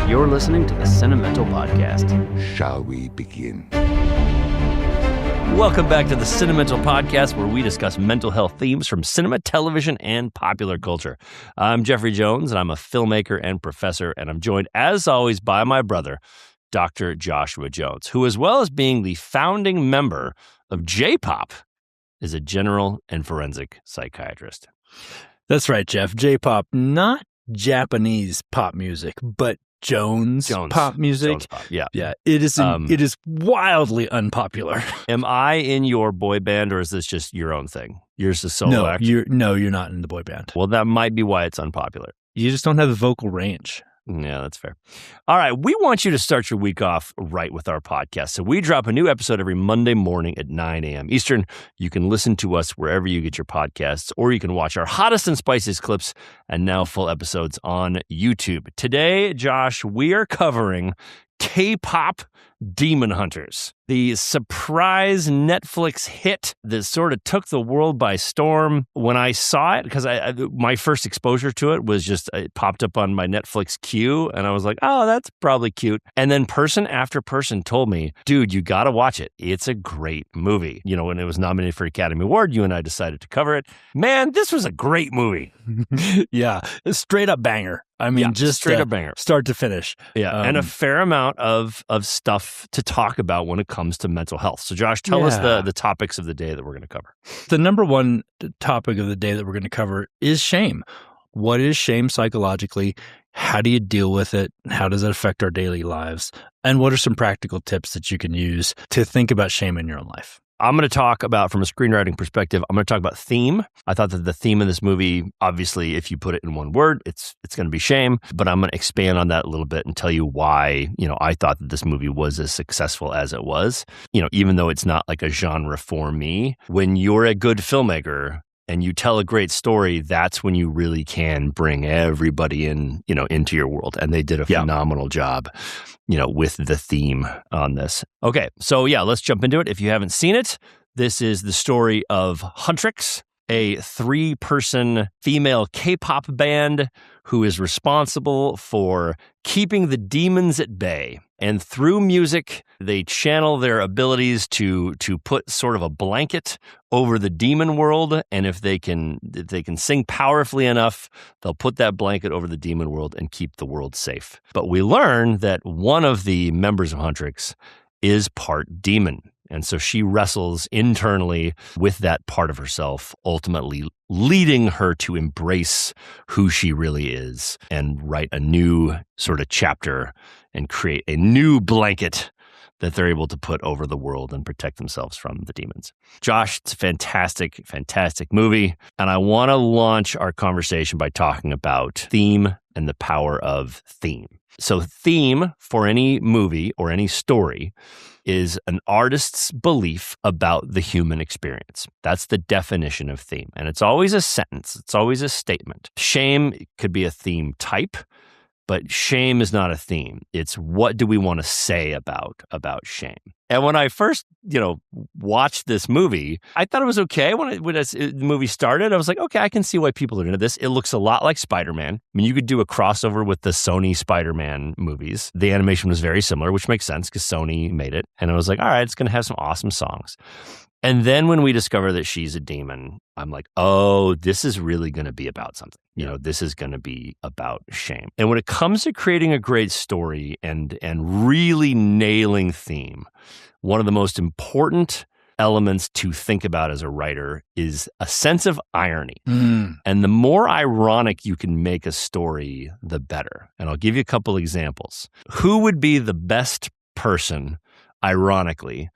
You're listening to the Cinemental Podcast. Shall we begin? Welcome back to the Cinemental Podcast, where we discuss mental health themes from cinema, television, and popular culture. I'm Jeffrey Jones, and I'm a filmmaker and professor, and I'm joined, as always, by my brother, Dr. Joshua Jones, who, as well as being the founding member of J-Pop, is a general and forensic psychiatrist. That's right, Jeff. J-Pop, not Japanese pop music, but Jones pop music. Jones pop, yeah. Yeah, it is wildly unpopular. Am I in your boy band, or is this just your own thing? Yours is solo act? You're not in the boy band. Well, that might be why it's unpopular. You just don't have the vocal range. Yeah, that's fair. All right, we want you to start your week off right with our podcast. So we drop a new episode every Monday morning at 9 a.m. Eastern. You can listen to us wherever you get your podcasts, or you can watch our hottest and spiciest clips and now full episodes on YouTube. Today, Josh, we are covering K-pop Demon Hunters, the surprise Netflix hit that sort of took the world by storm. When I saw it, because my first exposure to it was just, it popped up on my Netflix queue, and I was like, oh, that's probably cute. And then person after person told me, dude, you got to watch it. It's a great movie. You know, when it was nominated for Academy Award, you and I decided to cover it. Man, this was a great movie. Yeah, a straight up banger. I mean, just straight up banger, start to finish. Yeah, and a fair amount of stuff to talk about when it comes to mental health. So, Josh, tell us the topics of the day that we're going to cover. The number one topic of the day that we're going to cover is shame. What is shame psychologically? How do you deal with it? How does it affect our daily lives? And what are some practical tips that you can use to think about shame in your own life? I'm going to talk about, from a screenwriting perspective, I'm going to talk about theme. I thought that the theme of this movie, obviously, if you put it in one word, it's going to be shame. But I'm going to expand on that a little bit and tell you why, I thought that this movie was as successful as it was. Even though it's not like a genre for me, when you're a good filmmaker and you tell a great story, that's when you really can bring everybody in, into your world. And they did a phenomenal job, with the theme on this. Okay, so let's jump into it. If you haven't seen it, this is the story of Huntrix, a 3-person female K-pop band who is responsible for keeping the demons at bay. And through music, they channel their abilities to put sort of a blanket over the demon world. And if they can sing powerfully enough, they'll put that blanket over the demon world and keep the world safe. But we learn that one of the members of Huntrix is part demon. And so she wrestles internally with that part of herself, ultimately leading her to embrace who she really is and write a new sort of chapter and create a new blanket that they're able to put over the world and protect themselves from the demons. Josh, it's a fantastic, fantastic movie. And I want to launch our conversation by talking about theme and the power of theme. So theme for any movie or any story is an artist's belief about the human experience. That's the definition of theme. And it's always a sentence. It's always a statement. Shame could be a theme type, but shame is not a theme. It's what do we want to say about shame. And when I first, watched this movie, I thought it was okay. When the movie started, I was like, okay, I can see why people are into this. It looks a lot like Spider-Man. I mean, you could do a crossover with the Sony Spider-Man movies. The animation was very similar, which makes sense because Sony made it. And I was like, all right, it's going to have some awesome songs. And then when we discover that she's a demon, I'm like, oh, this is really going to be about something. This is going to be about shame. And when it comes to creating a great story and really nailing theme, one of the most important elements to think about as a writer is a sense of irony. And the more ironic you can make a story, the better. And I'll give you a couple examples. Who would be the best person, ironically,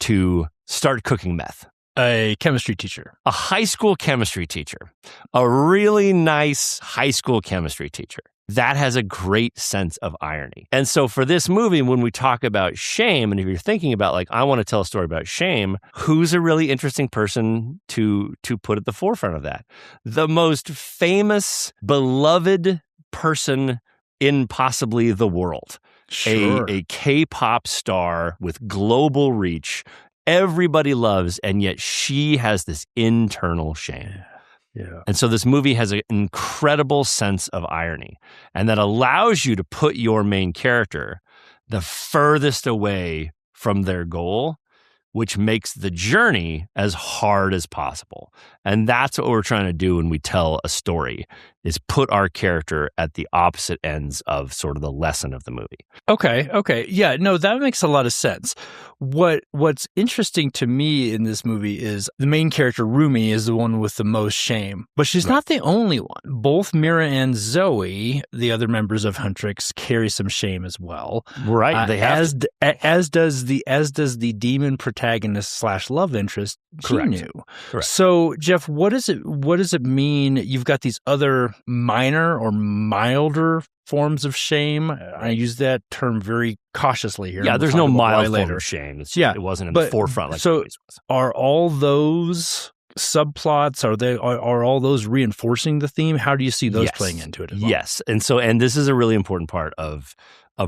to start cooking meth? A chemistry teacher. A high school chemistry teacher. A really nice high school chemistry teacher. That has a great sense of irony. And so for this movie, when we talk about shame, and if you're thinking about like, I want to tell a story about shame, who's a really interesting person to put at the forefront of that? The most famous, beloved person in possibly the world. Sure. A K-pop star with global reach. Everybody loves, and yet she has this internal shame. Yeah. And so this movie has an incredible sense of irony, and that allows you to put your main character the furthest away from their goal, which makes the journey as hard as possible. And that's what we're trying to do when we tell a story, is put our character at the opposite ends of sort of the lesson of the movie. Okay. Yeah, no, that makes a lot of sense. What's interesting to me in this movie is the main character, Rumi, is the one with the most shame. But she's not the only one. Both Mira and Zoe, the other members of Huntrix, carry some shame as well. Right. They have as does the demon protagonist / love interest, Kinu. Correct. So, Jeff, what does it mean? You've got these other minor or milder forms of shame. I use that term very cautiously here. Yeah, there's no mild form of shame. It wasn't in the forefront like so it always was. Are all those subplots, are all those reinforcing the theme? How do you see those playing into it as well? Yes. And this is a really important part of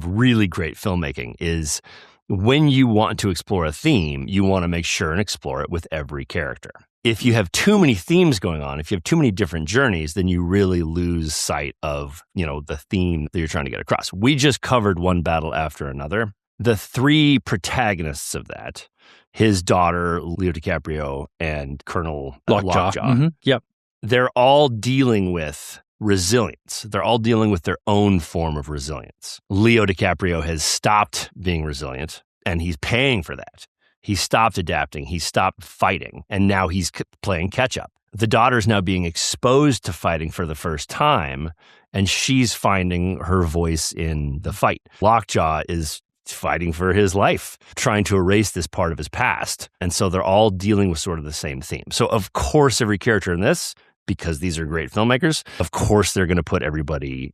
really great filmmaking, is when you want to explore a theme, you want to make sure and explore it with every character. If you have too many themes going on, if you have too many different journeys, then you really lose sight of, the theme that you're trying to get across. We just covered one battle after another. The three protagonists of that, his daughter, Leo DiCaprio, and Colonel Lockjaw, Mm-hmm. Yep. They're all dealing with resilience. They're all dealing with their own form of resilience. Leo DiCaprio has stopped being resilient, and he's paying for that. He stopped adapting. He stopped fighting, and now he's playing catch up. The daughter's now being exposed to fighting for the first time, and she's finding her voice in the fight. Lockjaw is fighting for his life, trying to erase this part of his past. And so they're all dealing with sort of the same theme. So of course, every character in this, because these are great filmmakers, of course they're going to put everybody,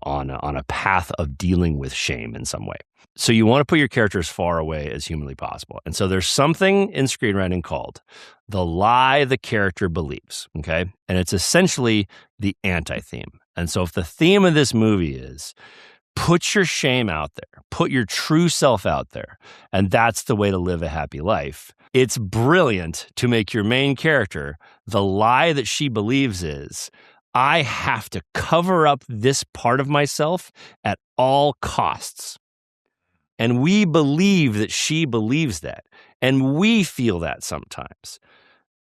on a path of dealing with shame in some way. So you want to put your character as far away as humanly possible. And so there's something in screenwriting called the lie the character believes, okay? And it's essentially the anti-theme. And so if the theme of this movie is put your shame out there, put your true self out there, and that's the way to live a happy life, it's brilliant to make your main character, the lie that she believes is, I have to cover up this part of myself at all costs. And we believe that she believes that. And we feel that sometimes.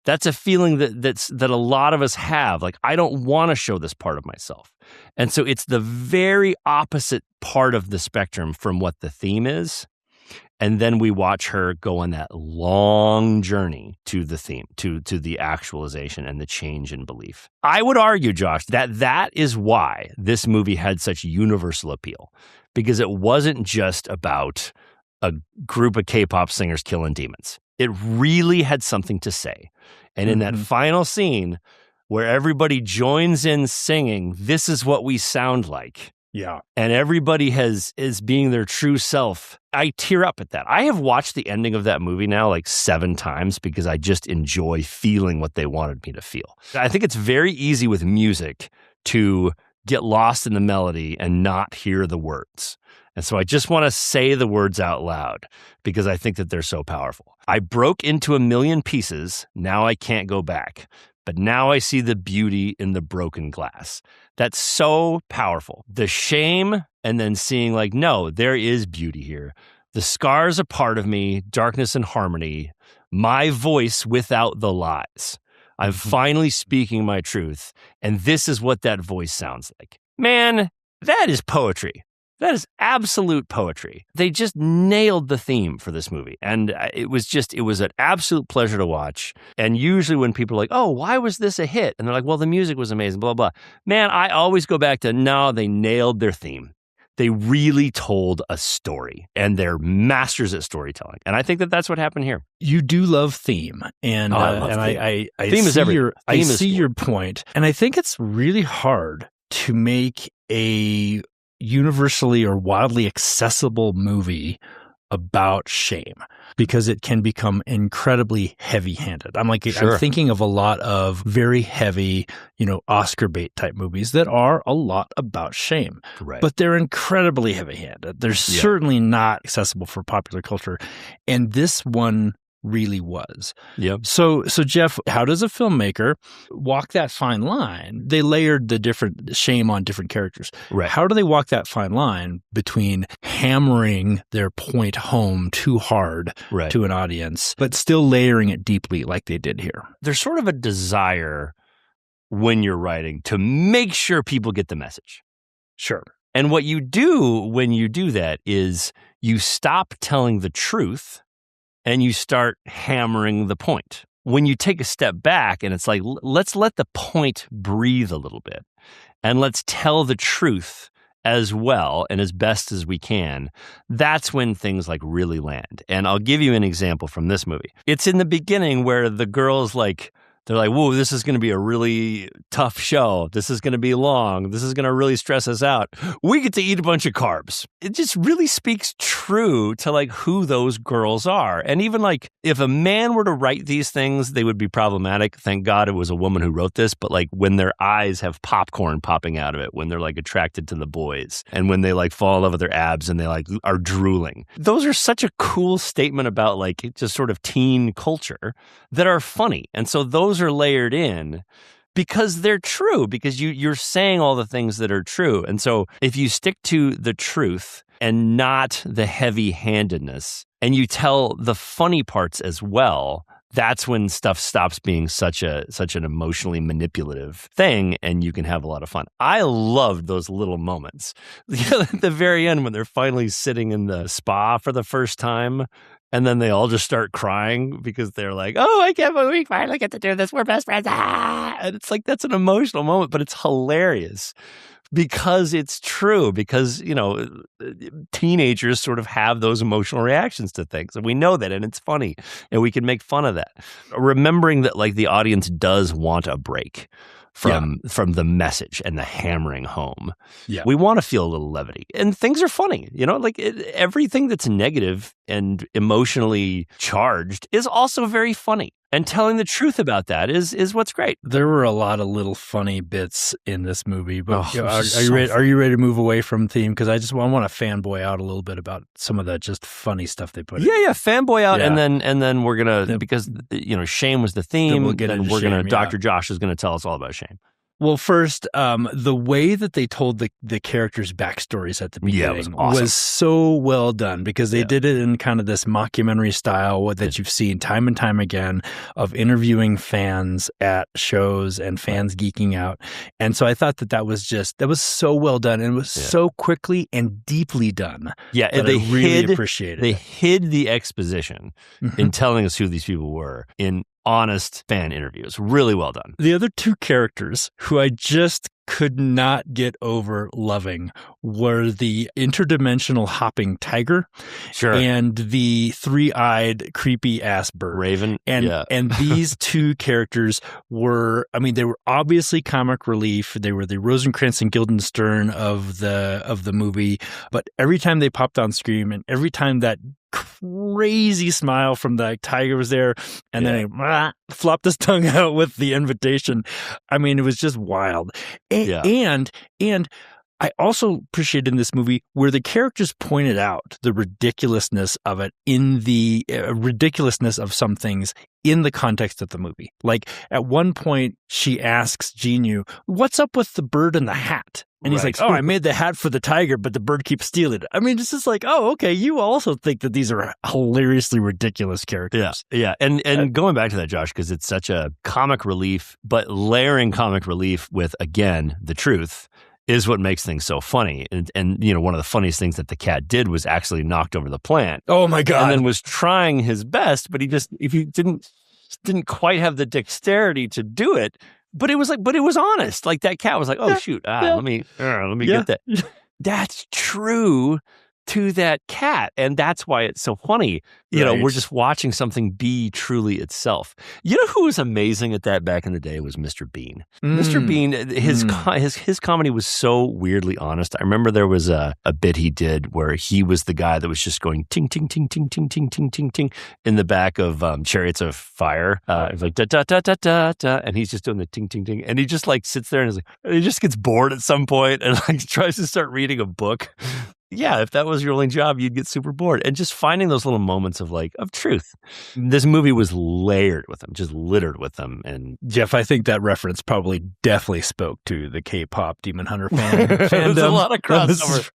That's a feeling that a lot of us have. Like, I don't want to show this part of myself. And so it's the very opposite part of the spectrum from what the theme is. And then we watch her go on that long journey to the theme, to the actualization and the change in belief. I would argue, Josh, that is why this movie had such universal appeal, because it wasn't just about a group of K-pop singers killing demons. It really had something to say. And in that final scene where everybody joins in singing, "This is what we sound like," yeah, and everybody is being their true self, I tear up at that. I have watched the ending of that movie now like 7 times because I just enjoy feeling what they wanted me to feel. I think it's very easy with music to get lost in the melody and not hear the words. And so I just want to say the words out loud because I think that they're so powerful. I broke into a million pieces. Now I can't go back. But now I see the beauty in the broken glass. That's so powerful. The shame and then seeing like, no, there is beauty here. The scars are part of me, darkness and harmony, my voice without the lies. I'm finally speaking my truth. And this is what that voice sounds like. Man, that is poetry. That is absolute poetry. They just nailed the theme for this movie. And it was an absolute pleasure to watch. And usually when people are like, oh, why was this a hit? And they're like, well, the music was amazing, blah, blah. Man, I always go back to, no, they nailed their theme. They really told a story, and they're masters at storytelling. And I think that that's what happened here. You do love theme, and I see your point. And I think it's really hard to make a universally or wildly accessible movie about shame because it can become incredibly heavy-handed. I'm thinking of a lot of very heavy, Oscar bait type movies that are a lot about shame, right? But they're incredibly heavy-handed. They're certainly not accessible for popular culture. And this one really was. Yep. So Jeff, how does a filmmaker walk that fine line? They layered the different shame on different characters. Right. How do they walk that fine line between hammering their point home too hard Right. to an audience, but still layering it deeply like they did here? There's sort of a desire when you're writing to make sure people get the message. Sure. And what you do when you do that is you stop telling the truth and you start hammering the point. When you take a step back and it's like, let's let the point breathe a little bit and let's tell the truth as well and as best as we can, that's when things like really land. And I'll give you an example from this movie. It's in the beginning where the girl's like, they're like, whoa, this is going to be a really tough show. This is going to be long. This is going to really stress us out. We get to eat a bunch of carbs. It just really speaks true to like who those girls are. And even like if a man were to write these things, they would be problematic. Thank God it was a woman who wrote this. But like when their eyes have popcorn popping out of it, when they're like attracted to the boys and when they like fall in love with their abs and they like are drooling. Those are such a cool statement about like just sort of teen culture that are funny. And so those are layered in because they're true, because you're saying all the things that are true. And so if you stick to the truth and not the heavy-handedness, and you tell the funny parts as well, that's when stuff stops being such an emotionally manipulative thing, and you can have a lot of fun. I loved those little moments. At the very end, when they're finally sitting in the spa for the first time, and then they all just start crying because they're like, oh, I can't believe we finally get to do this. We're best friends. Ah! And it's like, that's an emotional moment, but it's hilarious because it's true, because, you know, teenagers sort of have those emotional reactions to things. And we know that, and it's funny, and we can make fun of that. Remembering that, like, the audience does want a break from the message and the hammering home. Yeah. We want to feel a little levity. And things are funny, you know, like everything that's negative and emotionally charged is also very funny. And telling the truth about that is what's great. There were a lot of little funny bits in this movie, but are you ready to move away from theme? Because I want to fanboy out a little bit about some of the just funny stuff they put in. Yeah, fanboy out, and then we're gonna, because you know shame was the theme. Dr. Josh is gonna tell us all about shame. Well, first, the way that they told the characters' backstories at the beginning was so well done, because they did it in kind of this mockumentary style that you've seen time and time again of interviewing fans at shows and fans geeking out. And so I thought that was so well done, and it was so quickly and deeply done. Yeah, and I really appreciated it. They hid the exposition in telling us who these people were in honest fan interviews. Really well done. The other two characters who I just could not get over loving were the interdimensional hopping tiger and the three-eyed creepy ass bird. Raven. And these two characters were, I mean, they were obviously comic relief. They were the Rosencrantz and Guildenstern of the movie, but every time they popped on screen and every time that crazy smile from the tiger was there, and then he flopped his tongue out with the invitation. I mean, it was just wild. And I also appreciated in this movie where the characters pointed out the ridiculousness of it, in the ridiculousness of some things in the context of the movie. Like at one point, she asks Jinyu, "What's up with the bird and the hat?" And he's like, "Oh, I made the hat for the tiger, but the bird keeps stealing it." I mean, it's just like, oh, okay, you also think that these are hilariously ridiculous characters. Yeah. And going back to that, Josh, because it's such a comic relief, but layering comic relief with, again, the truth is what makes things so funny. And you know, one of the funniest things that the cat did was actually knocked over the plant. Oh my God. And then was trying his best, but he didn't quite have the dexterity to do it. But it was honest. Like that cat was like, "Oh shoot, let me get that." That's true to that cat, and that's why it's so funny. You know, we're just watching something be truly itself. You know who was amazing at that back in the day was Mr. Bean. Mr. Bean, his comedy was so weirdly honest. I remember there was a bit he did where he was the guy that was just going ting ting ting ting ting ting ting ting ting in the back of Chariots of Fire. It was like da da da da da da, and he's just doing the ting ting ting, and he just like sits there and he just gets bored at some point and like tries to start reading a book. Yeah, if that was your only job, you'd get super bored. And just finding those little moments of truth. This movie was layered with them, just littered with them. And Jeff, I think that reference probably definitely spoke to the K-pop Demon Hunter fandom. There's a lot of crossover.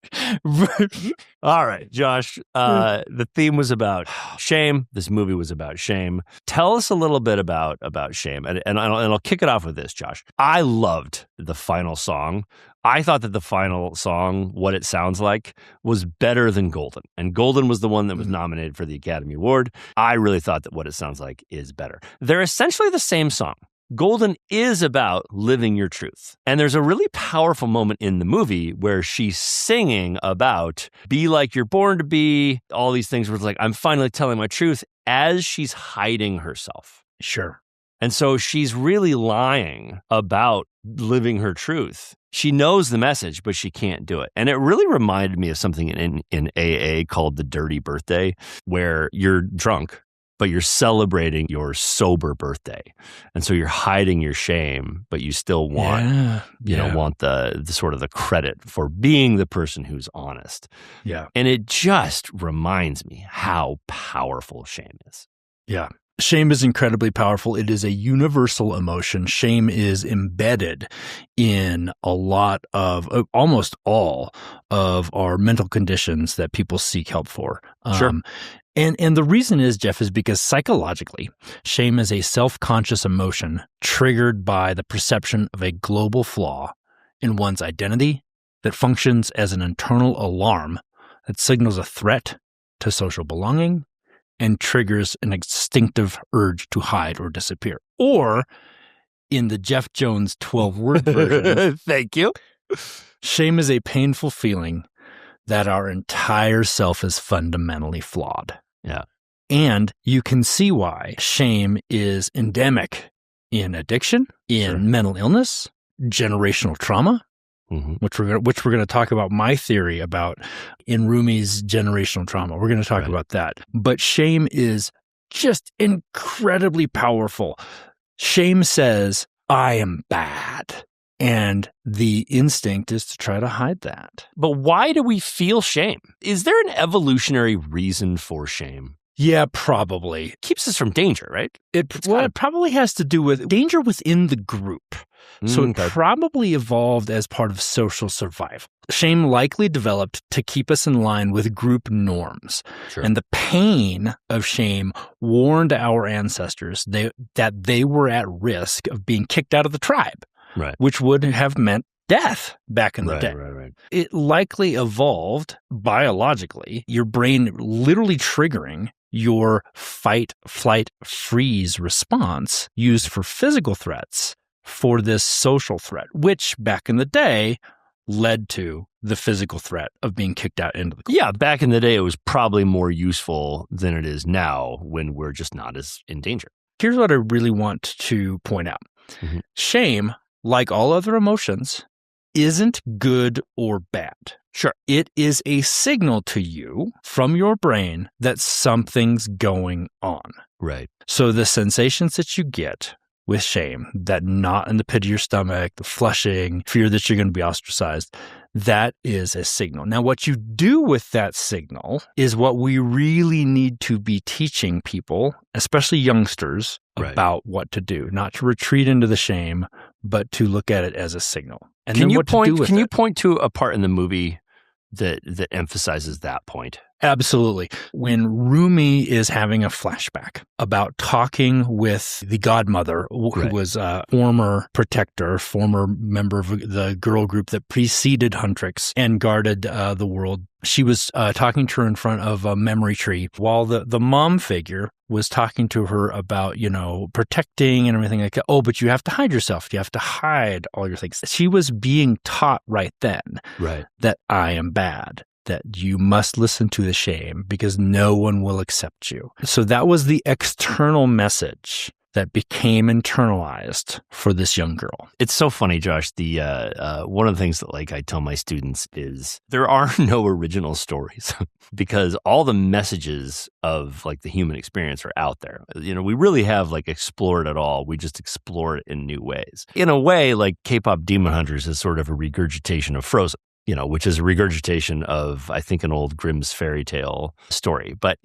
All right, Josh, the theme was about shame. This movie was about shame. Tell us a little bit about shame. And I'll kick it off with this, Josh. I loved the final song. I thought that the final song, What It Sounds Like, was better than Golden. And Golden was the one that was nominated for the Academy Award. I really thought that What It Sounds Like is better. They're essentially the same song. Golden is about living your truth. And there's a really powerful moment in the movie where she's singing about be like you're born to be, all these things where it's like, I'm finally telling my truth as she's hiding herself. Sure. And so she's really lying about living her truth. She knows the message, but she can't do it. And it really reminded me of something in AA called the dirty birthday, where you're drunk, but you're celebrating your sober birthday. And so you're hiding your shame, but you still want, want the sort of the credit for being the person who's honest. Yeah. And it just reminds me how powerful shame is. Yeah. Shame is incredibly powerful. It is a universal emotion. Shame is embedded in a lot of, almost all of our mental conditions that people seek help for. Sure. And the reason is, Jeff, is because psychologically, shame is a self-conscious emotion triggered by the perception of a global flaw in one's identity that functions as an internal alarm that signals a threat to social belonging and triggers an instinctive urge to hide or disappear. Or, in the Jeff Jones 12-word version, thank you, shame is a painful feeling that our entire self is fundamentally flawed. Yeah. And you can see why shame is endemic in addiction, in mental illness, generational trauma, which we're going to talk about. My theory about in Rumi's generational trauma. We're going to talk about that. But shame is just incredibly powerful. Shame says, I am bad. And the instinct is to try to hide that. But why do we feel shame? Is there an evolutionary reason for shame? Yeah, probably. It keeps us from danger, right? It probably has to do with danger within the group. So it probably evolved as part of social survival. Shame likely developed to keep us in line with group norms. Sure. And the pain of shame warned our ancestors that they were at risk of being kicked out of the tribe, which would have meant death back in the day. Right. It likely evolved biologically, your brain literally triggering your fight, flight, freeze response used for physical threats for this social threat, which back in the day led to the physical threat of being kicked out into the club. Yeah, back in the day, it was probably more useful than it is now when we're just not as in danger. Here's what I really want to point out. Shame, like all other emotions, isn't good or bad. Sure. It is a signal to you from your brain that something's going on. Right. So the sensations that you get with shame, that knot in the pit of your stomach, the flushing, fear that you're going to be ostracized, that is a signal. Now, what you do with that signal is what we really need to be teaching people, especially youngsters, about what to do. Not to retreat into the shame, but to look at it as a signal. And Can then you what point? to do with Can you it. point to a part in the movie that emphasizes that point? Absolutely. When Rumi is having a flashback about talking with the godmother, who was a former protector, former member of the girl group that preceded Huntrix and guarded the world, she was talking to her in front of a memory tree while the mom figure was talking to her about, protecting and everything like that. Oh, but you have to hide yourself. You have to hide all your things. She was being taught right then that I am bad, that you must listen to the shame because no one will accept you. So that was the external message that became internalized for this young girl. It's so funny, Josh. The one of the things that I tell my students is there are no original stories because all the messages of the human experience are out there. We really have explored it all. We just explore it in new ways. In a way, K-pop Demon Hunters is sort of a regurgitation of Frozen. which is a regurgitation of, I think, an old Grimm's fairy tale story. But,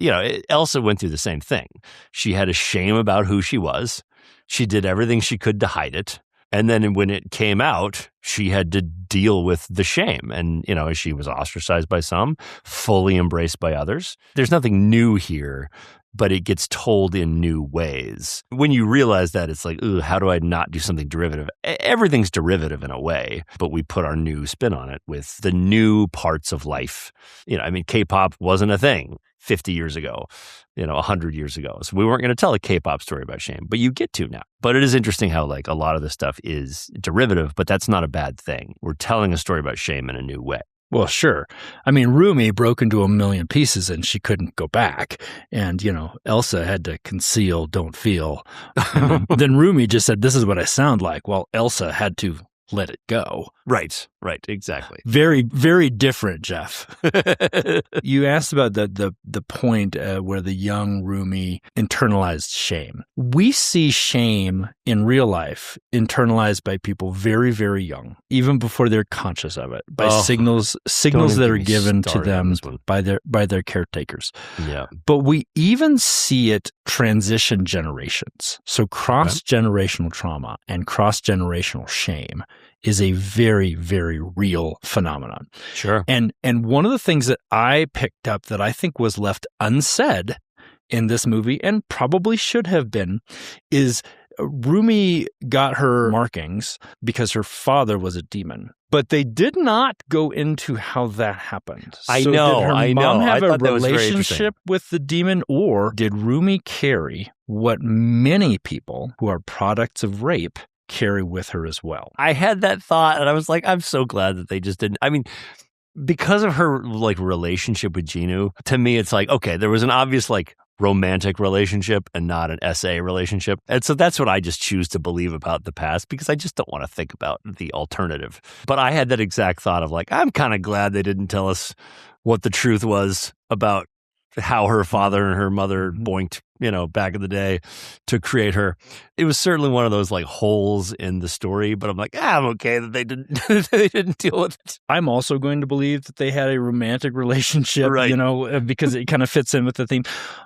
Elsa went through the same thing. She had a shame about who she was. She did everything she could to hide it. And then when it came out, she had to deal with the shame. And, she was ostracized by some, fully embraced by others. There's nothing new here, but it gets told in new ways. When you realize that, it's like, ooh, how do I not do something derivative? Everything's derivative in a way, but we put our new spin on it with the new parts of life. K-pop wasn't a thing 50 years ago, 100 years ago. So we weren't going to tell a K-pop story about shame, but you get to now. But it is interesting how a lot of this stuff is derivative, but that's not a bad thing. We're telling a story about shame in a new way. Well, sure. Rumi broke into a million pieces and she couldn't go back. And, Elsa had to conceal, don't feel. Then Rumi just said, this is what I sound like. Well, Elsa had to let it go. Right, exactly. Very, very different, Jeff. You asked about the point where the young Rumi internalized shame. We see shame in real life internalized by people very, very young, even before they're conscious of it, by signals that are given to them by their caretakers. Yeah. But we even see it transition generations. So cross-generational trauma and cross-generational shame is a very, very real phenomenon. Sure. And one of the things that I picked up that I think was left unsaid in this movie, and probably should have been, is Rumi got her markings because her father was a demon. But they did not go into how that happened. Did her mom have a relationship with the demon, or did Rumi carry what many people who are products of rape carry with her as well? I had that thought, and I was like, I'm so glad that they just didn't. Because of her relationship with Genu, to me, it's like, okay, there was an obvious romantic relationship and not an SA relationship. And so that's what I just choose to believe about the past, because I just don't want to think about the alternative. But I had that exact thought of I'm kind of glad they didn't tell us what the truth was about how her father and her mother boinked, back in the day to create her. It was certainly one of those holes in the story, but I'm like, I'm okay that they didn't deal with it. I'm also going to believe that they had a romantic relationship, right, because it kind of fits in with the theme.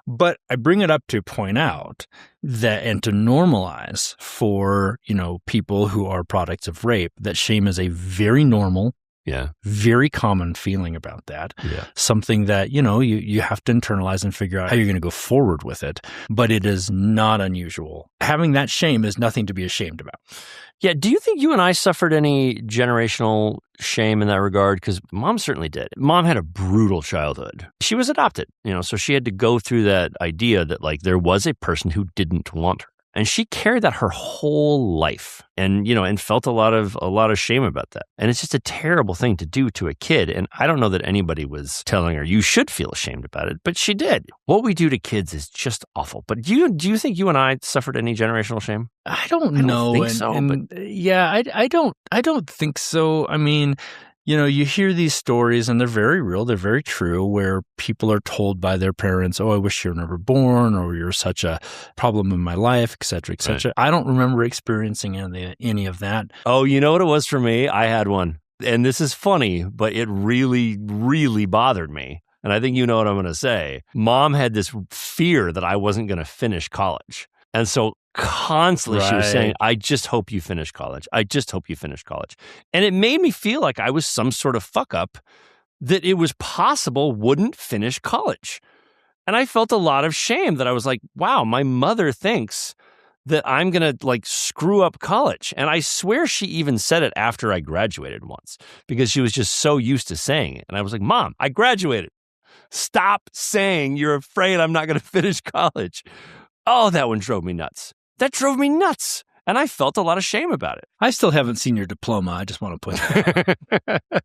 But I bring it up to point out that, and to normalize for, people who are products of rape, that shame is a very normal, very common feeling about that. Yeah. Something that, you have to internalize and figure out how you're going to go forward with it. But it is not unusual. Having that shame is nothing to be ashamed about. Yeah. Do you think you and I suffered any generational shame in that regard? Because Mom certainly did. Mom had a brutal childhood. She was adopted, so she had to go through that idea that there was a person who didn't want her. And she carried that her whole life, and felt a lot of shame about that. And it's just a terrible thing to do to a kid. And I don't know that anybody was telling her you should feel ashamed about it, but she did. What we do to kids is just awful. But do you think you and I suffered any generational shame? I don't know. Think so. I don't think so. You hear these stories, and they're very real, they're very true, where people are told by their parents, oh, I wish you were never born, or you're such a problem in my life, et cetera, et cetera. Right. I don't remember experiencing any of that. Oh, you know what it was for me? I had one. And this is funny, but it really, really bothered me. And I think you know what I'm going to say. Mom had this fear that I wasn't going to finish college. And so constantly she was saying, I just hope you finish college. I just hope you finish college. And it made me feel like I was some sort of fuck up that it was possible wouldn't finish college. And I felt a lot of shame that I was like, wow, my mother thinks that I'm going to screw up college. And I swear she even said it after I graduated once, because she was just so used to saying it. And I was like, Mom, I graduated. Stop saying you're afraid I'm not going to finish college. Oh, that one drove me nuts. That drove me nuts. And I felt a lot of shame about it. I still haven't seen your diploma. I just want to put that out.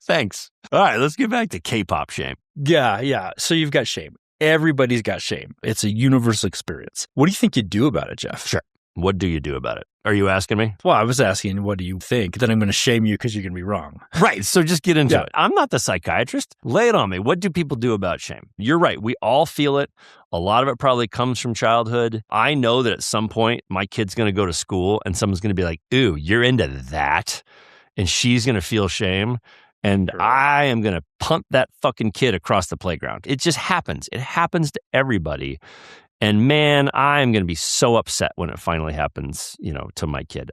Thanks. All right, let's get back to K-pop shame. Yeah. So you've got shame. Everybody's got shame. It's a universal experience. What do you think you do about it, Jeff? Sure. What do you do about it? Are you asking me? Well, I was asking, what do you think? Then I'm going to shame you because you're going to be wrong. Right. So just get into it. I'm not the psychiatrist. Lay it on me. What do people do about shame? You're right. We all feel it. A lot of it probably comes from childhood. I know that at some point my kid's going to go to school and someone's going to be like, ooh, you're into that. And she's going to feel shame. And Sure. I am going to punt that fucking kid across the playground. It just happens. It happens to everybody. And man, I'm going to be so upset when it finally happens, to my kid.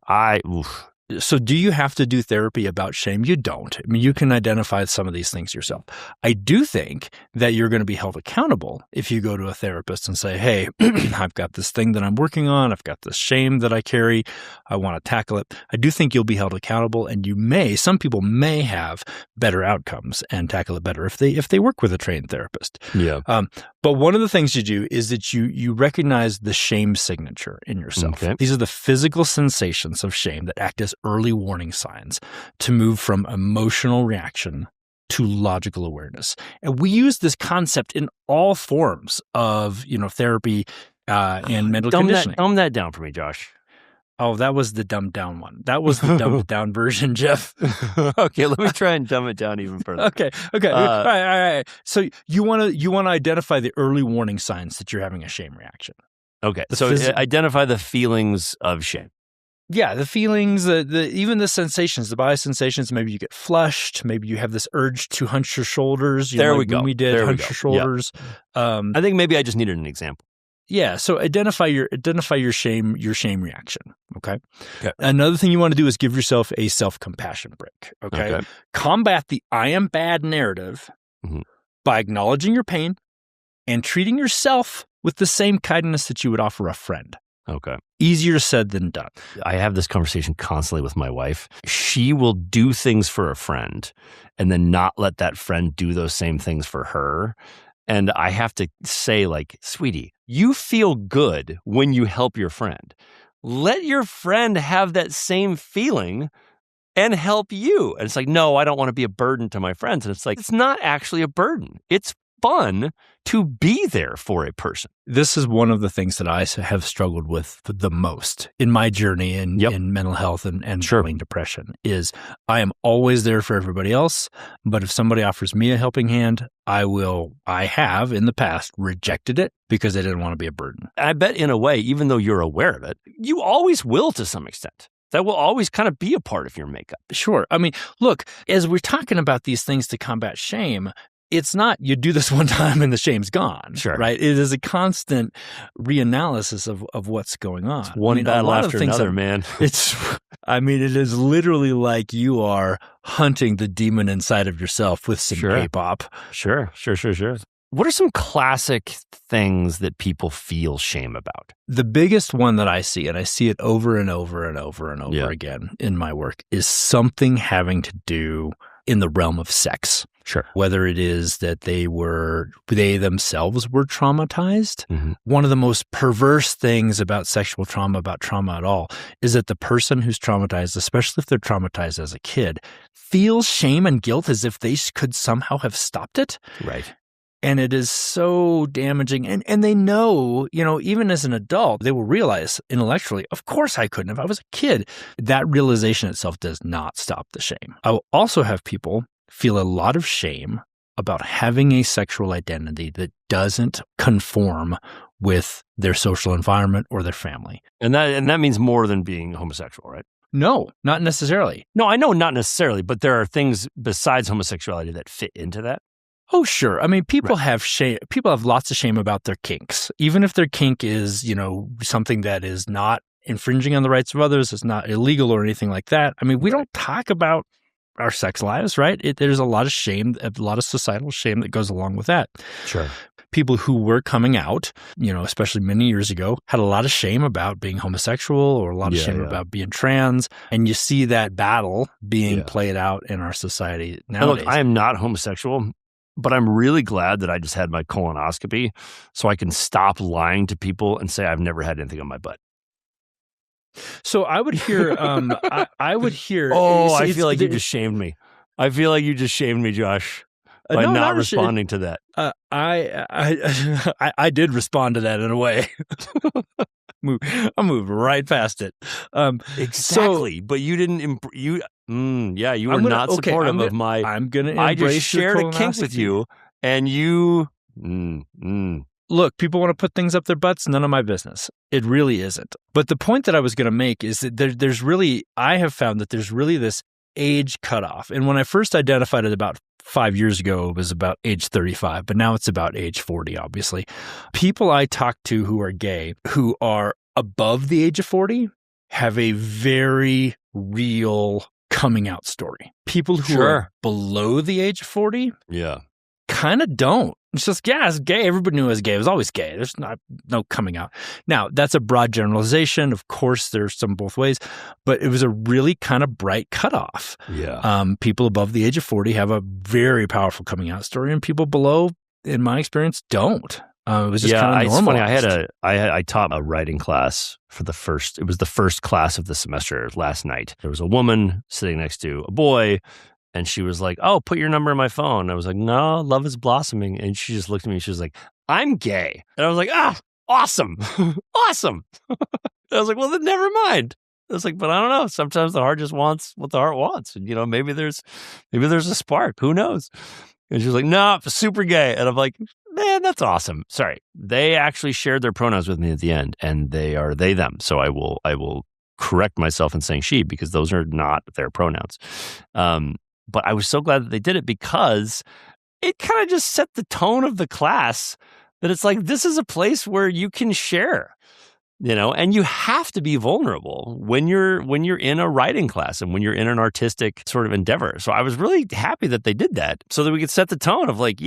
So do you have to do therapy about shame? You don't. I mean, you can identify some of these things yourself. I do think that you're going to be held accountable if you go to a therapist and say, hey, I've got this thing that I'm working on. I've got this shame that I carry. I want to tackle it. I do think you'll be held accountable, and some people may have better outcomes and tackle it better if they work with a trained therapist. Yeah. But one of the things you do is that you recognize the shame signature in yourself. Okay. These are the physical sensations of shame that act as early warning signs to move from emotional reaction to logical awareness. And we use this concept in all forms of, therapy and mental conditioning. Dumb that down for me, Josh. Oh, that was the dumbed down one. That was the dumbed down version, Jeff. Okay, let me try and dumb it down even further. Okay. All right. So you want to identify the early warning signs that you're having a shame reaction. Okay, so identify the feelings of shame. Yeah, the feelings, even the sensations, the body sensations. Maybe you get flushed. Maybe you have this urge to hunch your shoulders. There we go. When we did There we hunch go. your shoulders. Yep. I think maybe I just needed an example. Yeah, so identify your shame reaction. Okay. Another thing you want to do is give yourself a self-compassion break. Okay. Combat the I am bad narrative by acknowledging your pain and treating yourself with the same kindness that you would offer a friend. Okay. Easier said than done. I have this conversation constantly with my wife. She will do things for a friend and then not let that friend do those same things for her. And I have to say, sweetie, you feel good when you help your friend. Let your friend have that same feeling and help you. And it's like, no, I don't want to be a burden to my friends. And it's like, it's not actually a burden. It's fun to be there for a person. This is one of the things that I have struggled with the most in my journey in mental health and battling depression is I am always there for everybody else. But if somebody offers me a helping hand, I have in the past rejected it because I didn't want to be a burden. I bet in a way, even though you're aware of it, you always will to some extent. That will always kind of be a part of your makeup. Sure. I mean, look, as we're talking about these things to combat shame, it's not you do this one time and the shame's gone, right? It is a constant reanalysis of what's going on. It's one battle after another, man. It is literally like you are hunting the demon inside of yourself with some K-pop. Sure. What are some classic things that people feel shame about? The biggest one that I see, and I see it over and over and over and over again in my work, is something having to do in the realm of sex. Sure. Whether it is that they themselves were traumatized. Mm-hmm. One of the most perverse things about sexual trauma, about trauma at all, is that the person who's traumatized, especially if they're traumatized as a kid, feels shame and guilt as if they could somehow have stopped it. Right. And it is so damaging. And they know, even as an adult, they will realize intellectually, of course I couldn't if I was a kid. That realization itself does not stop the shame. I will also have people feel a lot of shame about having a sexual identity that doesn't conform with their social environment or their family. And that means more than being homosexual, right? No, not necessarily. No, I know not necessarily, but there are things besides homosexuality that fit into that. Oh, sure. I mean, people have shame. People have lots of shame about their kinks, even if their kink is, something that is not infringing on the rights of others, it's not illegal or anything like that. I mean, we don't talk about our sex lives, right? There's a lot of shame, a lot of societal shame that goes along with that. Sure. People who were coming out, especially many years ago, had a lot of shame about being homosexual or a lot of shame about being trans. And you see that battle being played out in our society nowadays. Look, I am not homosexual, but I'm really glad that I just had my colonoscopy so I can stop lying to people and say I've never had anything on my butt. So I would hear, I would hear. Oh, I feel like you just shamed me. I feel like you just shamed me, Josh, by not responding to that. I did respond to that in a way. I'll move right past it. Exactly, but you didn't. You were not supportive of my. I'm gonna. I just shared a kink with you, and you. Look, people want to put things up their butts, none of my business. It really isn't. But the point that I was going to make is that there's really, I have found that there's really this age cutoff. And when I first identified it about 5 years ago, it was about age 35, but now it's about age 40, obviously. People I talk to who are gay, who are above the age of 40, have a very real coming out story. People who are below the age of 40 kind of don't. It's just, it's gay. Everybody knew it was gay. It was always gay. There's no coming out. Now, that's a broad generalization. Of course, there's some both ways, but it was a really kind of bright cutoff. Yeah. People above the age of 40 have a very powerful coming out story, and people below, in my experience, don't. It was just kind of normal. It's funny. I taught a writing class it was the first class of the semester last night. There was a woman sitting next to a boy, and she was like, "Oh, put your number in my phone." I was like, "No, love is blossoming." And she just looked at me and she was like, "I'm gay." And I was like, awesome. Awesome. I was like, well, then never mind. I was like, but I don't know. Sometimes the heart just wants what the heart wants. And, maybe there's a spark. Who knows? And she was like, "No, super gay." And I'm like, man, that's awesome. Sorry. They actually shared their pronouns with me at the end, and they are they, them. So I will correct myself in saying she, because those are not their pronouns. But I was so glad that they did it, because it kind of just set the tone of the class that it's like, this is a place where you can share, and you have to be vulnerable when you're in a writing class and when you're in an artistic sort of endeavor. So I was really happy that they did that, so that we could set the tone of like,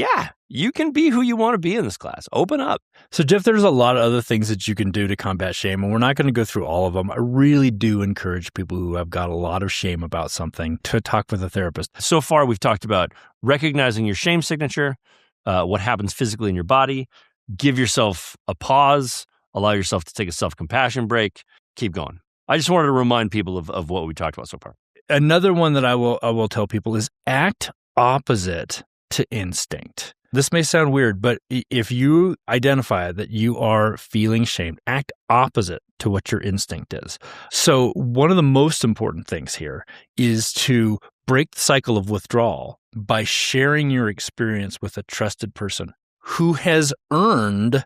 you can be who you want to be in this class. Open up. So, Jeff, there's a lot of other things that you can do to combat shame, and we're not going to go through all of them. I really do encourage people who have got a lot of shame about something to talk with a therapist. So far, we've talked about recognizing your shame signature, what happens physically in your body, give yourself a pause, allow yourself to take a self-compassion break, keep going. I just wanted to remind people of what we talked about so far. Another one that I will tell people is act opposite to instinct. This may sound weird, but if you identify that you are feeling shamed, act opposite to what your instinct is. So one of the most important things here is to break the cycle of withdrawal by sharing your experience with a trusted person who has earned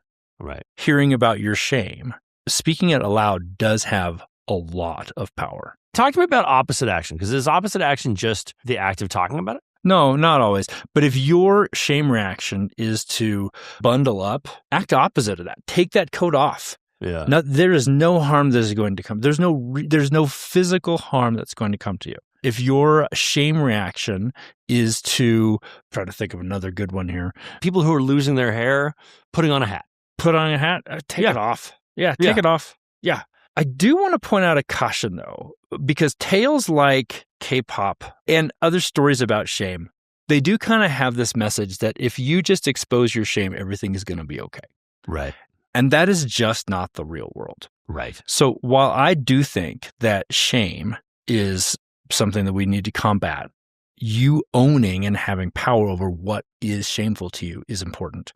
hearing about your shame. Speaking it aloud does have a lot of power. Talk to me about opposite action, because is opposite action just the act of talking about it? No, not always. But if your shame reaction is to bundle up, act opposite of that. Take that coat off. Yeah. Now, there is no harm that is going to come. There's no physical harm that's going to come to you. If your shame reaction is to, try to think of another good one here. People who are losing their hair, putting on a hat. Put on a hat, take it off. Yeah, take it off. Yeah. I do want to point out a caution, though, because tales like K-pop and other stories about shame, they do kind of have this message that if you just expose your shame, everything is going to be okay. Right. And that is just not the real world. Right. So while I do think that shame is something that we need to combat, you owning and having power over what is shameful to you is important.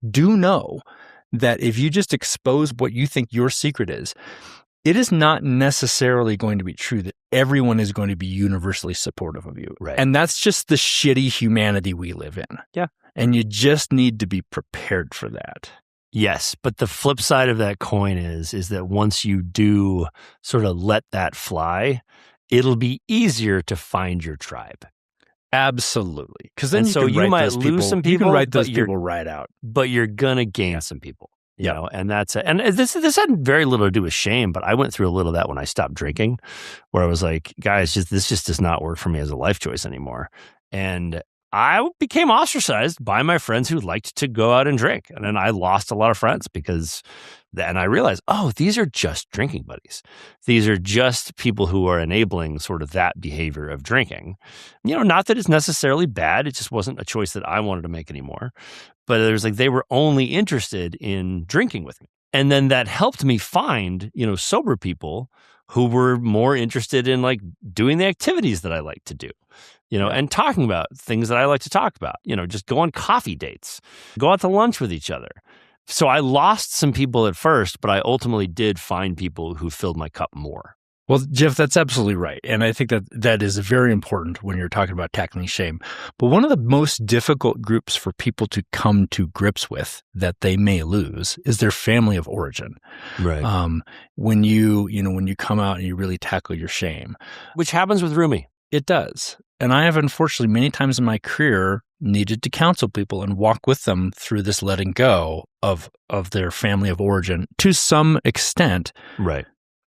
Do know that if you just expose what you think your secret is, it is not necessarily going to be true that everyone is going to be universally supportive of you. Right. And that's just the shitty humanity we live in. Yeah. And you just need to be prepared for that. Yes, but the flip side of that coin is that once you do sort of let that fly, it'll be easier to find your tribe. Absolutely. Because then you might lose some people. You can write those people right out. But you're going to gain some people. You know, and this had very little to do with shame, but I went through a little of that when I stopped drinking, where I was like, guys, this just does not work for me as a life choice anymore. And I became ostracized by my friends who liked to go out and drink. And then I lost a lot of friends and I realized, these are just drinking buddies. These are just people who are enabling sort of that behavior of drinking. Not that it's necessarily bad. It just wasn't a choice that I wanted to make anymore. But it was like they were only interested in drinking with me. And then that helped me find, sober people who were more interested in like doing the activities that I like to do, and talking about things that I like to talk about, just go on coffee dates, go out to lunch with each other. So I lost some people at first, but I ultimately did find people who filled my cup more. Well, Jeff, that's absolutely right. And I think that is very important when you're talking about tackling shame. But one of the most difficult groups for people to come to grips with that they may lose is their family of origin. Right. When you come out and you really tackle your shame. Which happens with Rumi. It does. And I have, unfortunately, many times in my career needed to counsel people and walk with them through this letting go of their family of origin to some extent. Right.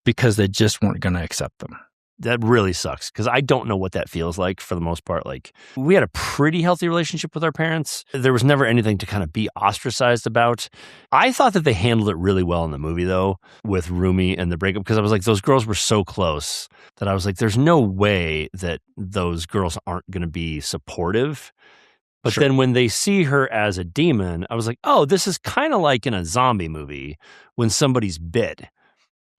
Because they just weren't going to accept them. That really sucks because I don't know what that feels like for the most part. Like, we had a pretty healthy relationship with our parents. There was never anything to kind of be ostracized about. I thought that they handled it really well in the movie, though, with Rumi and the breakup, because I was like, those girls were so close that I was like, there's no way that those girls aren't going to be supportive. But then when they see her as a demon, I was like, oh, this is kind of like in a zombie movie when somebody's bit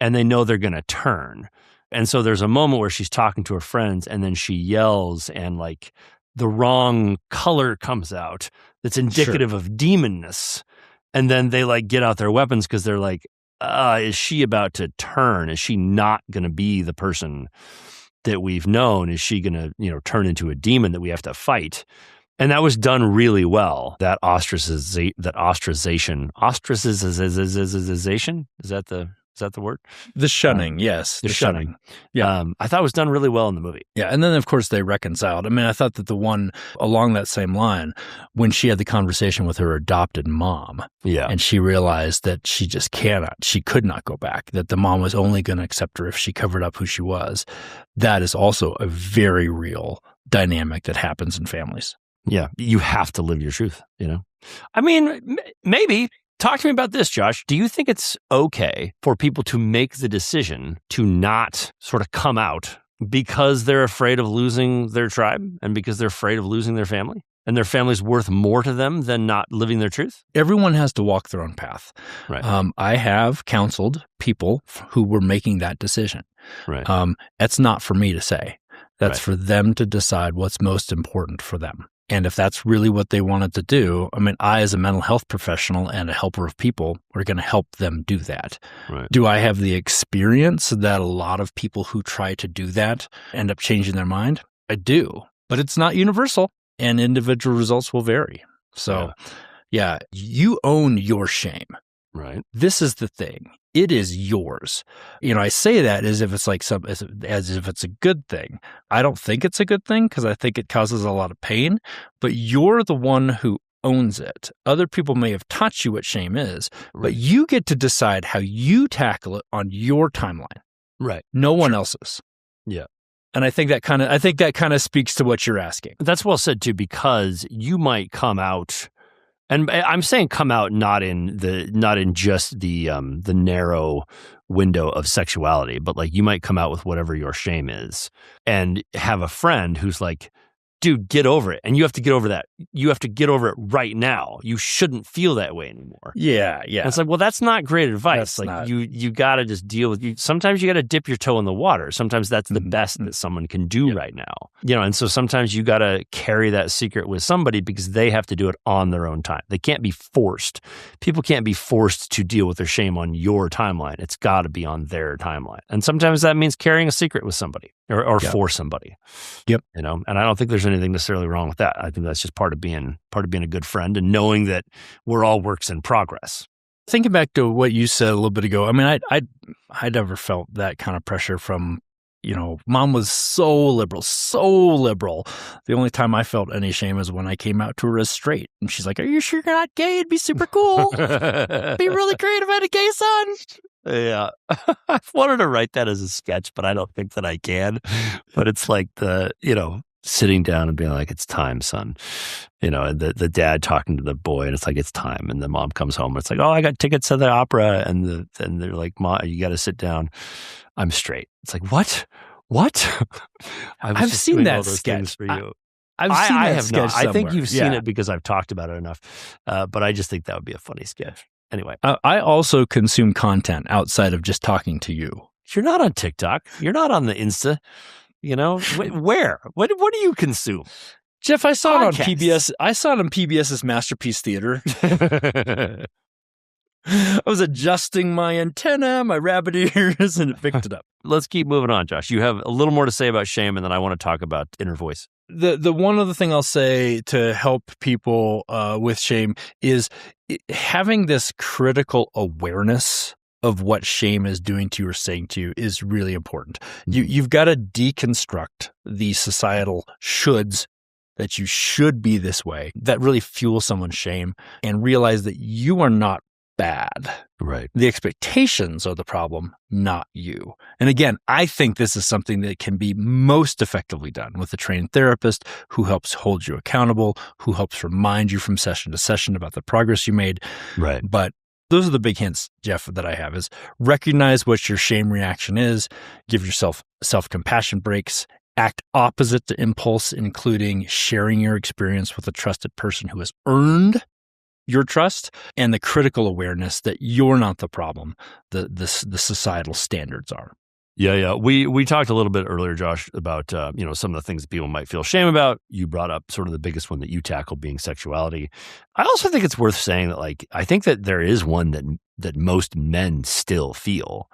and they know they're going to turn. And so there's a moment where she's talking to her friends and then she yells and like the wrong color comes out that's indicative of demonness. And then they like get out their weapons because they're like, is she about to turn? Is she not going to be the person that we've known? Is she going to, turn into a demon that we have to fight? And that was done really well. That ostracization, is that the word? The shunning, yes. The shunning. Yeah. I thought it was done really well in the movie. Yeah. And then, of course, they reconciled. I mean, I thought that the one along that same line, when she had the conversation with her adopted mom, and she realized that she could not go back, that the mom was only going to accept her if she covered up who she was. That is also a very real dynamic that happens in families. Yeah. You have to live your truth, I mean, maybe. Talk to me about this, Josh. Do you think it's okay for people to make the decision to not sort of come out because they're afraid of losing their tribe and because they're afraid of losing their family? And their family's worth more to them than not living their truth? Everyone has to walk their own path. Right. I have counseled people who were making that decision. Right. That's not for me to say. That's for them to decide what's most important for them. And if that's really what they wanted to do, I mean, I, as a mental health professional and a helper of people, are going to help them do that. Right. Do I have the experience that a lot of people who try to do that end up changing their mind? I do, but it's not universal and individual results will vary. So you own your shame. Right. This is the thing. It is yours. I say that as if it's like as if it's a good thing. I don't think it's a good thing because I think it causes a lot of pain, but you're the one who owns it. Other people may have taught you what shame is, but you get to decide how you tackle it on your timeline. Right. No one else's. Yeah. And I think that kind of speaks to what you're asking. That's well said too, because you might come out. And I'm saying come out not in just the narrow window of sexuality, but like you might come out with whatever your shame is and have a friend who's like, dude, get over it. And you have to get over that. You have to get over it right now. You shouldn't feel that way anymore. Yeah, yeah. And it's like, well, that's not great advice. That's like not... you got to just deal with sometimes you got to dip your toe in the water. Sometimes that's the best that someone can do right now. And so sometimes you got to carry that secret with somebody because they have to do it on their own time. They can't be forced. People can't be forced to deal with their shame on your timeline. It's got to be on their timeline. And sometimes that means carrying a secret with somebody or for somebody. Yep. And I don't think there's anything necessarily wrong with that. I think that's just part of being a good friend and knowing that we're all works in progress. Thinking back to what you said a little bit ago, I mean, I never felt that kind of pressure from, mom was so liberal. The only time I felt any shame is when I came out to her as straight. And she's like, are you sure you're not gay? It'd be super cool. Be really great if I had a gay son. Yeah. I wanted to write that as a sketch, but I don't think that I can. But it's like sitting down and being like, it's time, son. The dad talking to the boy and it's like, it's time. And the mom comes home and it's like, oh, I got tickets to the opera. And they're like, Mom, you got to sit down. I'm straight. It's like, what? I've seen that sketch for you. I've seen that sketch somewhere. I think you've seen it because I've talked about it enough. But I just think that would be a funny sketch. Anyway. I also consume content outside of just talking to you. You're not on TikTok. You're not on the Insta. Where? What do you consume? Jeff, I saw it on PBS. I saw it on PBS's Masterpiece Theater. I was adjusting my antenna, my rabbit ears, and it picked it up. Let's keep moving on, Josh. You have a little more to say about shame, and then I want to talk about inner voice. The one other thing I'll say to help people with shame is having this critical awareness of what shame is doing to you or saying to you is really important. You've got to deconstruct the societal shoulds that you should be this way that really fuel someone's shame and realize that you are not bad. Right. The expectations are the problem, not you. And again, I think this is something that can be most effectively done with a trained therapist who helps hold you accountable, who helps remind you from session to session about the progress you made. Right. But those are the big hints, Jeff, that I have is recognize what your shame reaction is, give yourself self-compassion breaks, act opposite to impulse, including sharing your experience with a trusted person who has earned your trust, and the critical awareness that you're not the problem, the societal standards are. Yeah. We talked a little bit earlier, Josh, about some of the things that people might feel shame about. You brought up sort of the biggest one that you tackle being sexuality. I also think it's worth saying that, I think that there is one that most men still feel,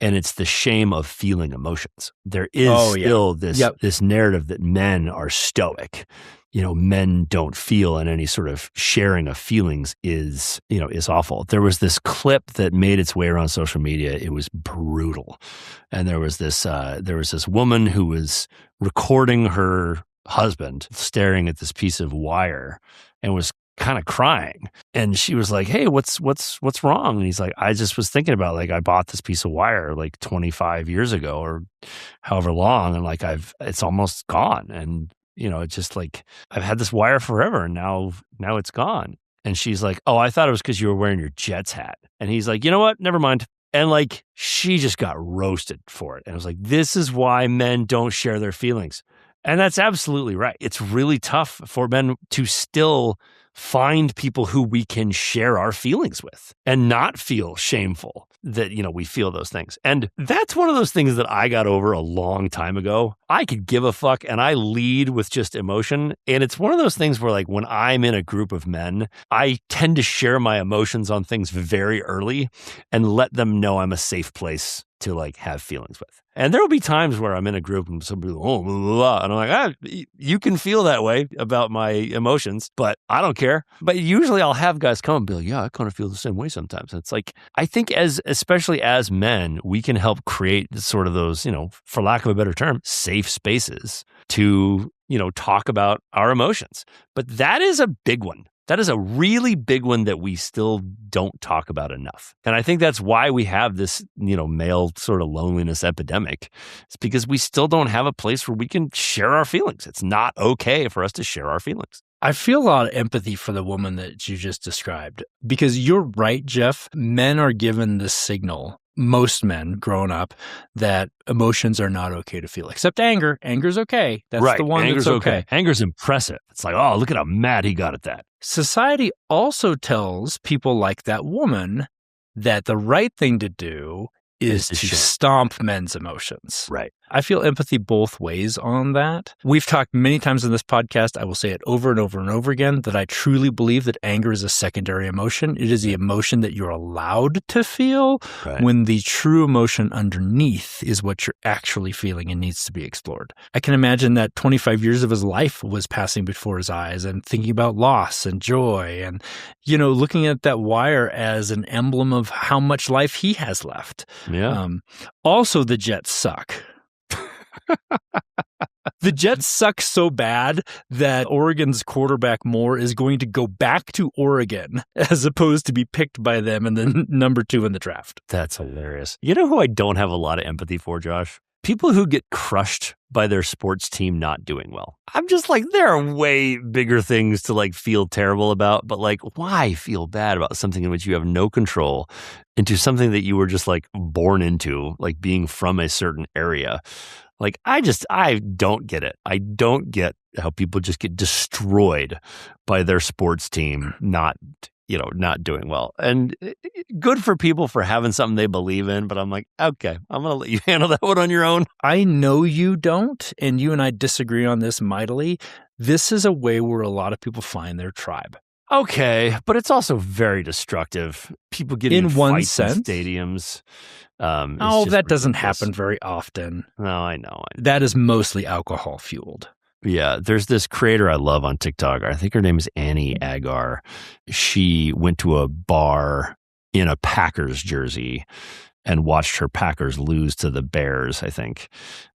and it's the shame of feeling emotions. There is still this narrative that men are stoic. Men don't feel, and any sort of sharing of feelings is awful. There was this clip that made its way around social media. It was brutal. And there was this woman who was recording her husband staring at this piece of wire and was kind of crying. And she was like, "Hey, what's wrong?" And he's like, "I just was thinking about, I bought this piece of wire 25 years ago or however long, and it's almost gone. And it's just I've had this wire forever, and now it's gone." And she's like, "Oh, I thought it was because you were wearing your Jets hat." And he's like, "You know what? Never mind." And she just got roasted for it. And I was like, this is why men don't share their feelings. And that's absolutely right. It's really tough for men to still find people who we can share our feelings with and not feel shameful that, we feel those things. And that's one of those things that I got over a long time ago. I could give a fuck, and I lead with just emotion. And it's one of those things where when I'm in a group of men, I tend to share my emotions on things very early and let them know I'm a safe place to have feelings with. And there will be times where I'm in a group and somebody, oh, blah, blah, blah. And I'm like, you can feel that way about my emotions, but I don't care. But usually I'll have guys come and be like, yeah, I kind of feel the same way sometimes. And it's I think especially as men, we can help create sort of those, for lack of a better term, safe spaces to, talk about our emotions. But that is a big one. That is a really big one that we still don't talk about enough. And I think that's why we have this, male sort of loneliness epidemic. It's because we still don't have a place where we can share our feelings. It's not okay for us to share our feelings. I feel a lot of empathy for the woman that you just described, because you're right, Jeff. Men are given this signal, most men growing up, that emotions are not okay to feel, except anger. Anger's okay. That's right. The one Anger's that's okay. Anger's impressive. It's oh, look at how mad he got at that. Society also tells people like that woman that the right thing to do is to stomp men's emotions. Right. I feel empathy both ways on that. We've talked many times in this podcast, I will say it over and over and over again, that I truly believe that anger is a secondary emotion. It is the emotion that you're allowed to feel when the true emotion underneath is what you're actually feeling and needs to be explored. I can imagine that 25 years of his life was passing before his eyes and thinking about loss and joy and, looking at that wire as an emblem of how much life he has left. Yeah. Also, the Jets suck. The Jets suck so bad that Oregon's quarterback Moore is going to go back to Oregon as opposed to be picked by them and then number 2 in the draft. That's hilarious. You know who I don't have a lot of empathy for, Josh? People who get crushed by their sports team not doing well. I'm just there are way bigger things to feel terrible about, but why feel bad about something in which you have no control into something that you were just born into, being from a certain area. I don't get it. I don't get how people just get destroyed by their sports team not doing well. And good for people for having something they believe in, but I'm okay, I'm going to let you handle that one on your own. I know you don't, and you and I disagree on this mightily. This is a way where a lot of people find their tribe. Okay, but it's also very destructive. People getting in one fights sense in stadiums. That doesn't happen very often. No, I know. That is mostly alcohol fueled. Yeah, there's this creator I love on TikTok. I think her name is Annie Agar. She went to a bar in a Packers jersey and watched her Packers lose to the Bears, I think.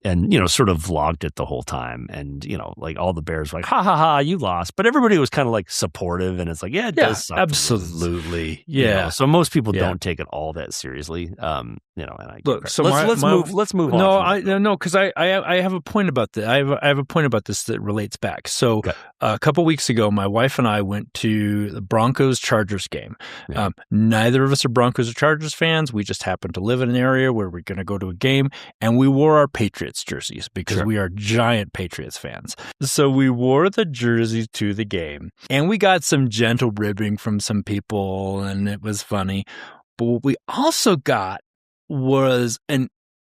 And, sort of vlogged it the whole time. And, like all the Bears were like, ha ha ha, you lost. But everybody was kind of like supportive. And it's like, yeah, it does suck. Absolutely. Yeah. So most people don't take it all that seriously. And I look, so let's move on. No, because I have a point about this. I have a point about this that relates back. So a couple weeks ago, my wife and I went to the Broncos-Chargers game. Yeah. Neither of us are Broncos or Chargers fans. We just happened to live in an area where we're going to go to a game, and we wore our Patriots jerseys because we are giant Patriots fans. So we wore the jerseys to the game, and we got some gentle ribbing from some people, and it was funny. But what we also got was an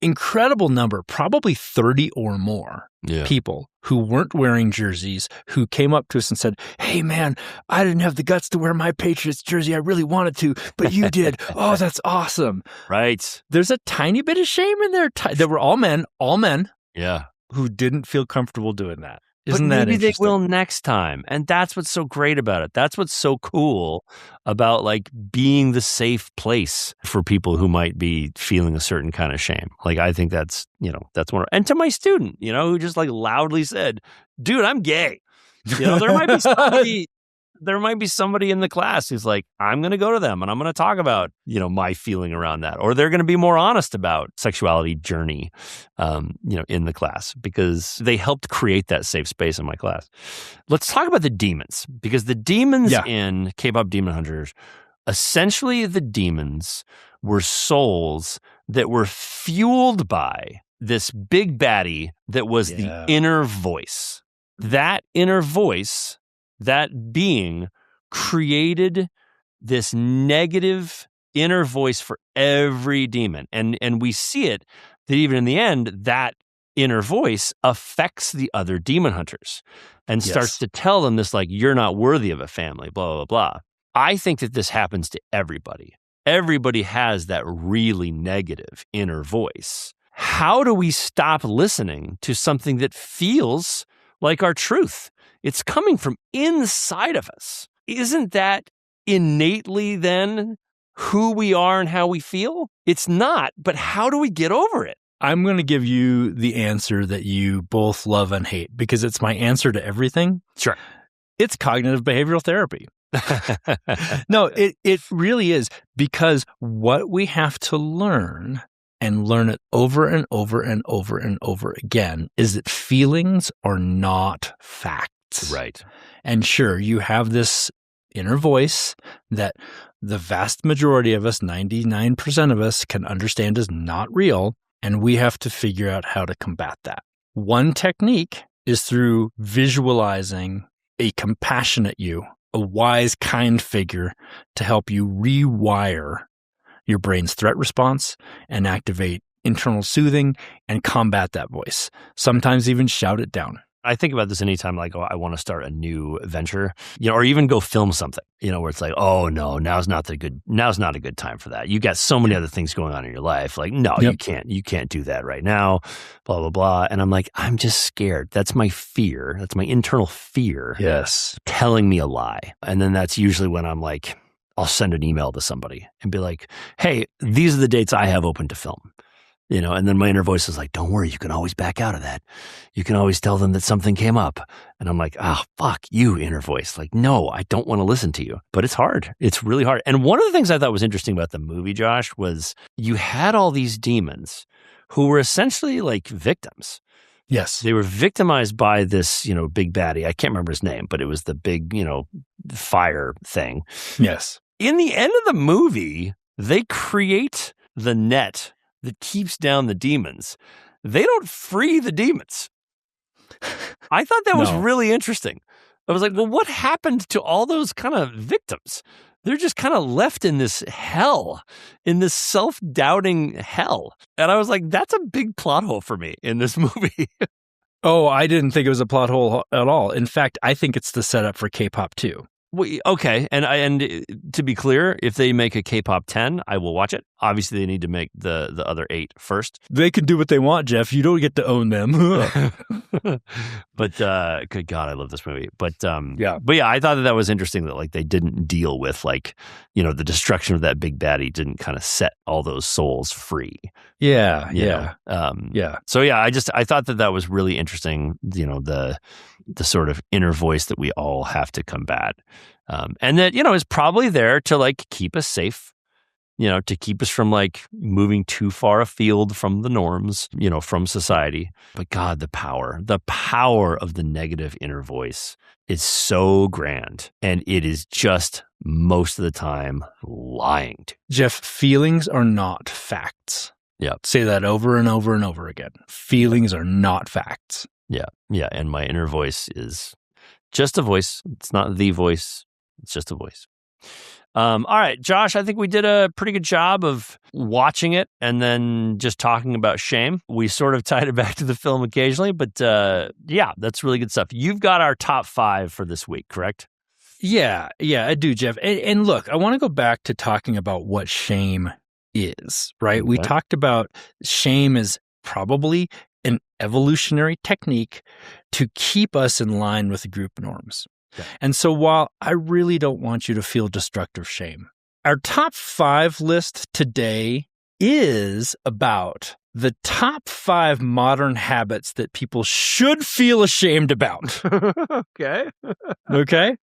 incredible number, probably 30 or more people who weren't wearing jerseys, who came up to us and said, hey, man, I didn't have the guts to wear my Patriots jersey. I really wanted to, but you did. Oh, that's awesome. Right. There's a tiny bit of shame in there. They were all men, yeah, who didn't feel comfortable doing that. But maybe they will next time. And that's what's so great about it. That's what's so cool about like being the safe place for people who might be feeling a certain kind of shame. Like, I think that's one. And to my student, who just like loudly said, dude, I'm gay. There might be somebody in the class who's like, I'm going to go to them and I'm going to talk about, my feeling around that. Or they're going to be more honest about sexuality journey, in the class because they helped create that safe space in my class. Let's talk about the demons, because the demons in K-pop Demon Hunters, essentially the demons were souls that were fueled by this big baddie that was the inner voice. That inner voice, that being, created this negative inner voice for every demon. And we see it that even in the end, that inner voice affects the other demon hunters and starts to tell them this, like, you're not worthy of a family, blah, blah, blah. I think that this happens to everybody. Everybody has that really negative inner voice. How do we stop listening to something that feels like our truth? It's coming from inside of us. Isn't that innately then who we are and how we feel? It's not, but how do we get over it? I'm going to give you the answer that you both love and hate because it's my answer to everything. Sure. It's cognitive behavioral therapy. No, it really is, because what we have to learn and learn it over and over and over and over again is that feelings are not facts. Right. And sure, you have this inner voice that the vast majority of us, 99% of us, can understand is not real, and we have to figure out how to combat that. One technique is through visualizing a compassionate you, a wise, kind figure to help you rewire your brain's threat response and activate internal soothing and combat that voice. Sometimes even shout it down. I think about this anytime, like, I want to start a new venture, or even go film something, where it's like, oh no, now's not a good time for that. You got so many other things going on in your life. Like, no, you can't do that right now, blah, blah, blah. And I'm like, I'm just scared. That's my fear. That's my internal fear. Yes. Telling me a lie. And then that's usually when I'm like, I'll send an email to somebody and be like, hey, these are the dates I have open to film. And then my inner voice is like, don't worry, you can always back out of that. You can always tell them that something came up. And I'm like, oh, fuck you, inner voice. Like, no, I don't want to listen to you. But it's hard. It's really hard. And one of the things I thought was interesting about the movie, Josh, was you had all these demons who were essentially like victims. Yes. They were victimized by this, big baddie. I can't remember his name, but it was the big, fire thing. Yes. In the end of the movie, they create the net that keeps down the demons. They don't free the demons. I thought that was really interesting. I was like, well, what happened to all those kind of victims? They're just kind of left in this hell, in this self-doubting hell. And I was like, that's a big plot hole for me in this movie. Oh, I didn't think it was a plot hole at all. In fact, I think it's the setup for K-pop too. Okay, and to be clear, if they make a K-pop 10, I will watch it. Obviously, they need to make the other 8 first. They can do what they want, Jeff. You don't get to own them. But good God, I love this movie. But yeah, I thought that was interesting that like they didn't deal with like the destruction of that big baddie didn't kind of set all those souls free. Yeah. So I thought that was really interesting. The sort of inner voice that we all have to combat, and that is probably there to like keep us safe. To keep us from like moving too far afield from the norms, from society. But God, the power of the negative inner voice is so grand. And it is just most of the time lying to. Jeff, feelings are not facts. Yeah. Say that over and over and over again. Feelings are not facts. Yeah. Yeah. And my inner voice is just a voice. It's not the voice. It's just a voice. All right, Josh, I think we did a pretty good job of watching it and then just talking about shame. We sort of tied it back to the film occasionally, but that's really good stuff. You've got our top 5 for this week, correct? Yeah, I do, Jeff. And look, I want to go back to talking about what shame is, right? Okay. We talked about shame is probably an evolutionary technique to keep us in line with group norms. Yeah. And so while I really don't want you to feel destructive shame, our top 5 list today is about the top 5 modern habits that people should feel ashamed about. Okay. Okay.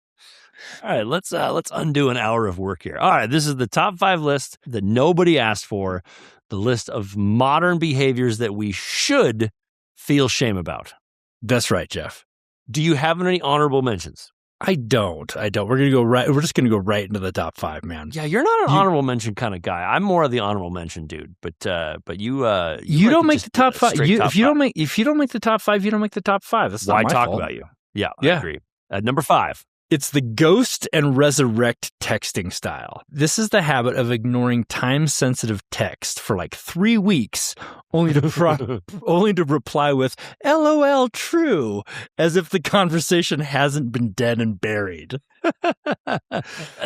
All right, let's undo an hour of work here. All right, this is the top 5 list that nobody asked for, the list of modern behaviors that we should feel shame about. That's right, Jeff. Do you have any honorable mentions? I don't. We're just gonna go right into the top 5, man. Yeah, you're not an honorable mention kind of guy. I'm more of the honorable mention dude. But you don't make the top 5. If you don't make the top 5, you don't make the top 5. That's not my fault. Why talk about you? Yeah, I agree. At number 5. It's the ghost and resurrect texting style. This is the habit of ignoring time-sensitive text for like 3 weeks, only to reply with "LOL, true," as if the conversation hasn't been dead and buried.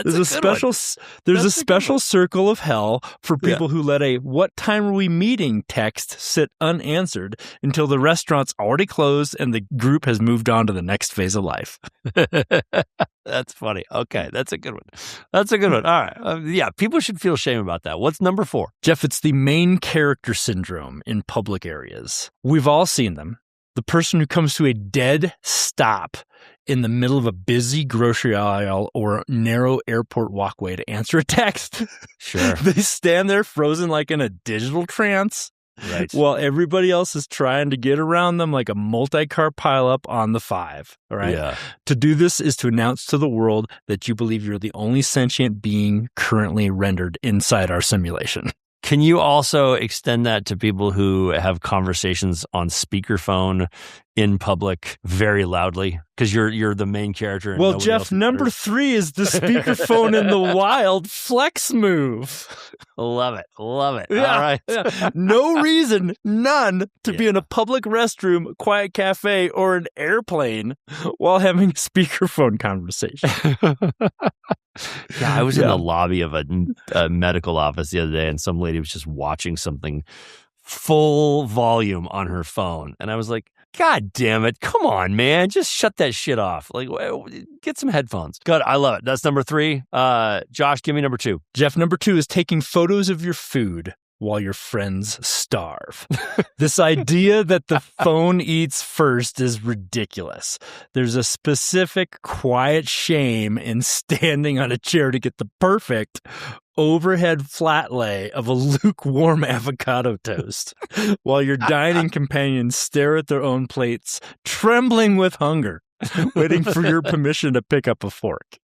There's a special circle of hell for people who let a "what time are we meeting" text sit unanswered until the restaurant's already closed and the group has moved on to the next phase of life. That's funny. Okay, that's a good one. All right. People should feel shame about that. What's number 4? Jeff, it's the main character syndrome in public areas. We've all seen them. The person who comes to a dead stop in the middle of a busy grocery aisle or narrow airport walkway to answer a text. Sure. They stand there frozen like in a digital trance. Right. While everybody else is trying to get around them like a multi-car pileup on the 5. All right. Yeah. To do this is to announce to the world that you believe you're the only sentient being currently rendered inside our simulation. Can you also extend that to people who have conversations on speakerphone in public very loudly? Because you're the main character. Well, Jeff, number 3 is the speakerphone in the wild flex move. Love it. Yeah, all right. Yeah. No reason, none, to be in a public restroom, quiet cafe, or an airplane while having a speakerphone conversation. Yeah, I was in the lobby of a medical office the other day, and some lady was just watching something full volume on her phone. And I was like, God damn it. Come on, man. Just shut that shit off. Like, get some headphones. Good. I love it. That's number 3. Josh, give me number 2. Jeff, number 2 is taking photos of your food while your friends starve. This idea that the phone eats first is ridiculous. There's a specific quiet shame in standing on a chair to get the perfect overhead flat lay of a lukewarm avocado toast while your dining companions stare at their own plates, trembling with hunger, waiting for your permission to pick up a fork.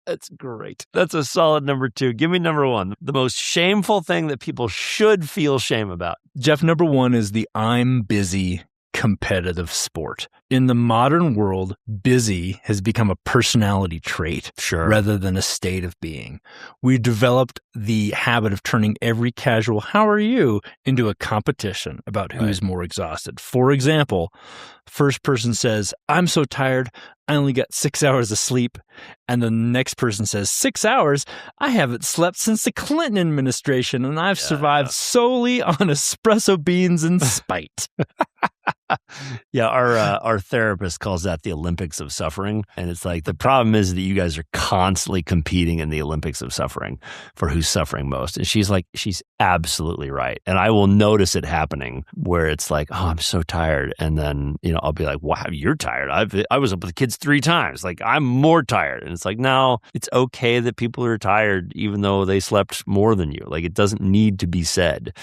That's great. That's a solid number 2. Give me number 1. The most shameful thing that people should feel shame about. Jeff, number 1 is the I'm busy competitive sport. In the modern world, busy has become a personality trait rather than a state of being. We developed the habit of turning every casual "how are you" into a competition about who's more exhausted. For example, first person says, "I'm so tired, I only got 6 hours of sleep. And the next person says, 6 hours? I haven't slept since the Clinton administration, and I've survived solely on espresso beans and spite. Yeah, our therapist calls that the Olympics of suffering. And it's like, the problem is that you guys are constantly competing in the Olympics of suffering for who's suffering most. And she's like, she's absolutely right. And I will notice it happening where it's like, oh, I'm so tired. And then, I'll be like, wow, you're tired. I was up with the kids 3 times. Like, I'm more tired. And it's like, no, it's okay that people are tired, even though they slept more than you. Like, it doesn't need to be said.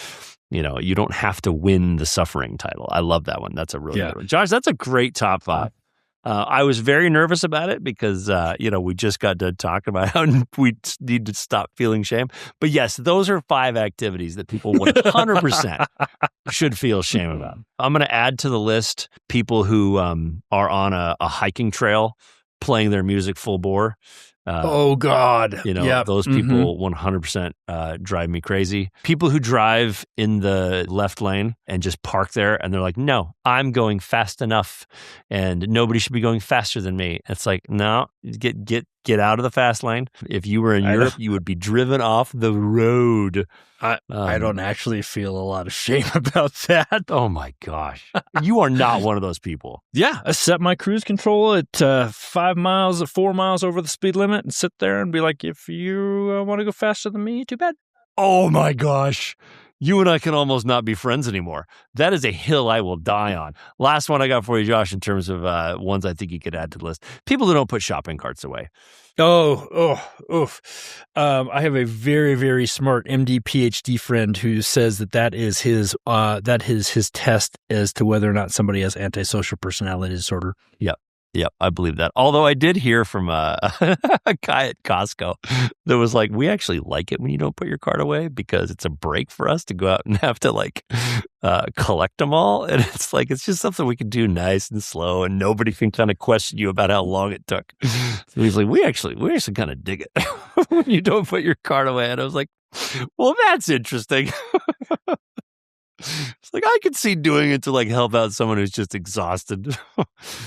You don't have to win the suffering title. I love that one. That's a really good one. Josh, that's a great top 5. I was very nervous about it because, we just got to talk about how we need to stop feeling shame. But yes, those are 5 activities that people 100% should feel shame about. I'm going to add to the list people who are on a hiking trail playing their music full bore. Oh, God. Those people 100% drive me crazy. People who drive in the left lane and just park there and they're like, no, I'm going fast enough and nobody should be going faster than me. It's like, no, get out of the fast lane. If you were in Europe, you would be driven off the road. I don't actually feel a lot of shame about that. Oh my gosh. You are not one of those people. Yeah. I set my cruise control at 4 miles over the speed limit and sit there and be like, if you want to go faster than me, too bad. Oh my gosh. You and I can almost not be friends anymore. That is a hill I will die on. Last one I got for you, Josh, in terms of ones I think you could add to the list. People who don't put shopping carts away. I have a very, very smart MD PhD friend who says that is his test as to whether or not somebody has antisocial personality disorder. Yep, I believe that. Although I did hear from a guy at Costco that was like, we actually like it when you don't put your cart away because it's a break for us to go out and have to collect them all. And it's like, it's just something we can do nice and slow and nobody can kind of question you about how long it took. So he's like, we actually kind of dig it when you don't put your cart away. And I was like, well, that's interesting. It's like, I could see doing it to help out someone who's just exhausted.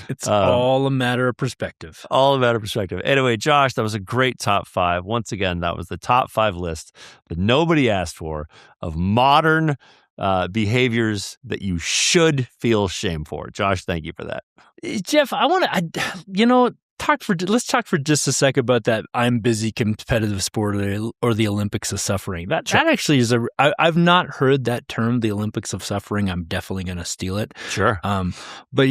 It's all a matter of perspective. All a matter of perspective. Anyway, Josh, that was a great top 5. Once again, that was the top 5 list that nobody asked for of modern behaviors that you should feel shame for. Josh, thank you for that. Jeff, let's talk for just a second about that I'm busy competitive sport or the Olympics of suffering. That actually is I've not heard that term, the Olympics of suffering. I'm definitely going to steal it. Sure. But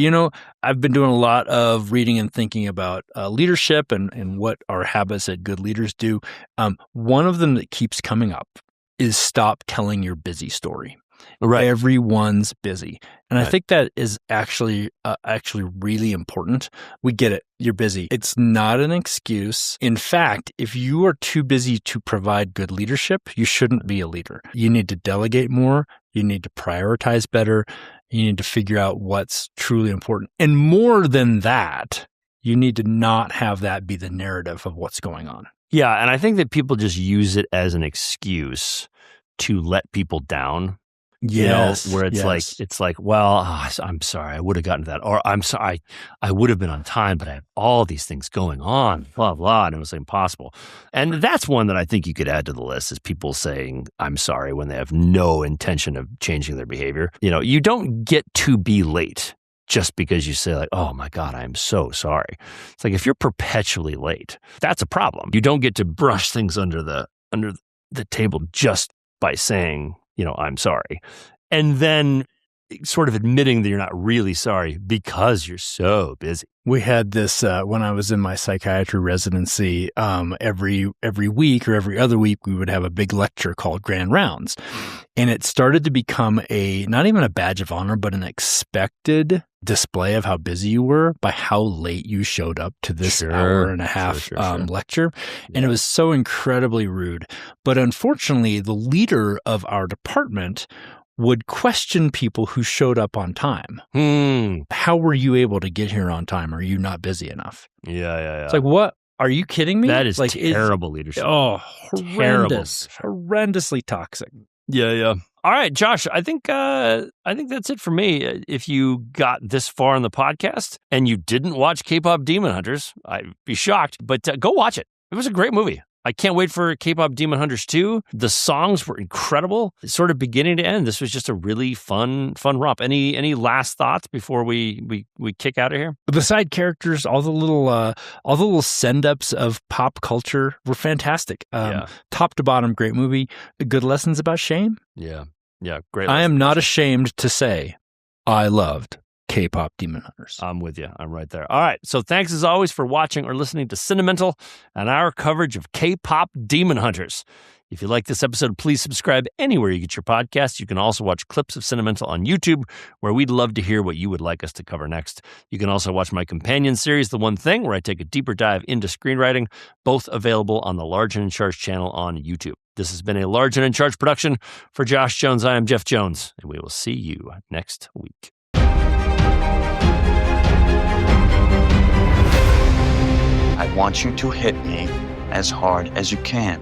I've been doing a lot of reading and thinking about leadership and what are habits that good leaders do. One of them that keeps coming up is stop telling your busy story. Right. Everyone's busy. And I think that is actually really important. We get it. You're busy. It's not an excuse. In fact, if you are too busy to provide good leadership, you shouldn't be a leader. You need to delegate more. You need to prioritize better. You need to figure out what's truly important. And more than that, you need to not have that be the narrative of what's going on. Yeah. And I think that people just use it as an excuse to let people down. Where it's like, well, I'm sorry, I would have gotten to that. Or I'm sorry, I would have been on time, but I have all these things going on, blah, blah, and it was impossible. And that's one that I think you could add to the list is people saying, I'm sorry, when they have no intention of changing their behavior. You don't get to be late just because you say oh my God, I'm so sorry. It's like, if you're perpetually late, that's a problem. You don't get to brush things under the table just by saying, I'm sorry. And then sort of admitting that you're not really sorry because you're so busy. We had this when I was in my psychiatry residency. Every week or every other week, we would have a big lecture called Grand Rounds. And it started to become not even a badge of honor, but an expected display of how busy you were by how late you showed up to this hour and a half lecture. Yeah. And it was so incredibly rude. But unfortunately, the leader of our department would question people who showed up on time. How were you able to get here on time? Are you not busy enough? Yeah. It's like, what? Are you kidding me? That is terrible leadership. Oh, horrendous. Horrendously toxic. Yeah. All right, Josh, I think that's it for me. If you got this far in the podcast and you didn't watch K-pop Demon Hunters, I'd be shocked, but go watch it. It was a great movie. I can't wait for K-pop Demon Hunters 2. The songs were incredible, sort of beginning to end. This was just a really fun romp. Any last thoughts before we kick out of here? The side characters, all the little send-ups of pop culture were fantastic. Top to bottom, great movie. Good lessons about shame. Yeah, great. I am not ashamed to say I loved K-pop Demon Hunters. I'm with you. I'm right there. All right. So thanks as always for watching or listening to Cinemental and our coverage of K-pop Demon Hunters. If you like this episode, please subscribe anywhere you get your podcasts. You can also watch clips of Cinemental on YouTube, where we'd love to hear what you would like us to cover next. You can also watch my companion series, The One Thing, where I take a deeper dive into screenwriting, both available on the Large and in Charge channel on YouTube. This has been a Large and in Charge production. For Josh Jones, I am Jeff Jones, and we will see you next week. I want you to hit me as hard as you can.